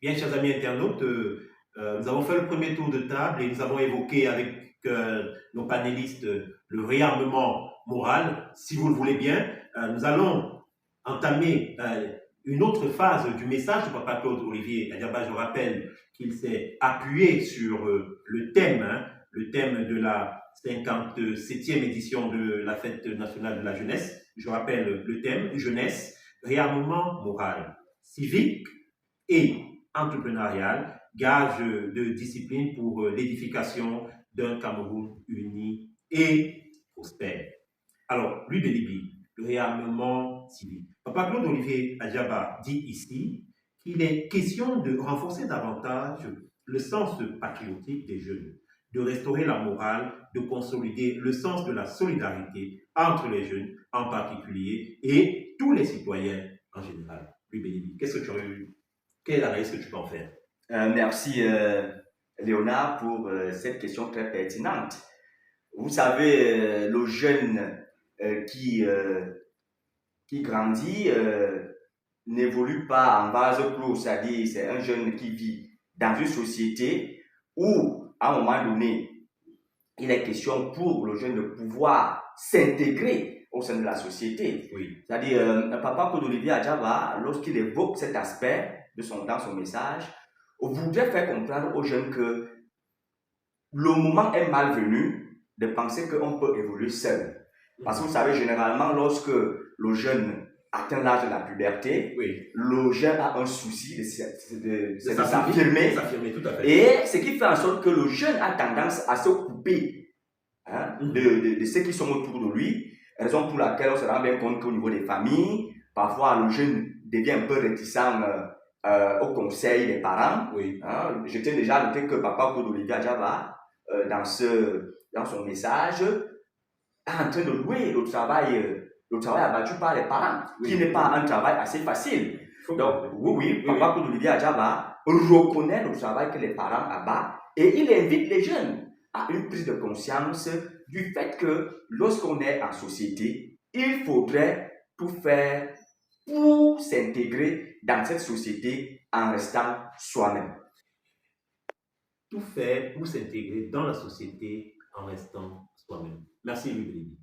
Bien, chers amis internautes, nous avons fait le premier tour de table et nous avons évoqué avec nos panélistes le réarmement moral. Si vous le voulez bien, nous allons entamer une autre phase du message de Papa Claude Olivier Adiaba. Je rappelle qu'il s'est appuyé sur le thème de la 57e édition de la Fête nationale de la jeunesse. Je rappelle le thème jeunesse, réarmement moral, civique et entrepreneurial, gage de discipline pour l'édification d'un Cameroun uni et prospère. Alors, lui Bélibi, le réarmement civil. Papa Claude Olivier Adjaba dit ici qu'il est question de renforcer davantage le sens patriotique des jeunes, de restaurer la morale, de consolider le sens de la solidarité entre les jeunes en particulier et tous les citoyens en général. Lui Bélibi, quelle analyse que tu peux en faire? Merci Léonard pour cette question très pertinente. Vous savez, le jeune qui grandit n'évolue pas en vase clos, c'est-à-dire c'est un jeune qui vit dans une société où, à un moment donné, il est question pour le jeune de pouvoir s'intégrer au sein de la société. Oui. C'est-à-dire, Papa Claude Olivier Adjaba, lorsqu'il évoque cet aspect dans son message, voudrait faire comprendre aux jeunes que le moment est malvenu de penser qu'on peut évoluer seul. Parce que vous savez, généralement, lorsque le jeune atteint l'âge de la puberté, Oui. le jeune a un souci de s'affirmer. Tout à fait. Et ce qui fait en sorte que le jeune a tendance à se couper de ceux qui sont autour de lui. Raison pour laquelle on se rend bien compte qu'au niveau des familles, parfois le jeune devient un peu réticent au conseil des parents. Oui. Je tiens déjà à noter que Papa Claude Olivier Adjaba, dans son message, est en train de louer le travail abattu par les parents, qui n'est pas un travail assez facile. Donc, Papa Claude Olivier Adjaba reconnaît le travail que les parents abattent et il invite les jeunes à une prise de conscience du fait que lorsqu'on est en société, il faudrait tout faire pour s'intégrer dans cette société en restant soi-même. Tout faire pour s'intégrer dans la société en restant soi-même. Merci, Louis Bélibi.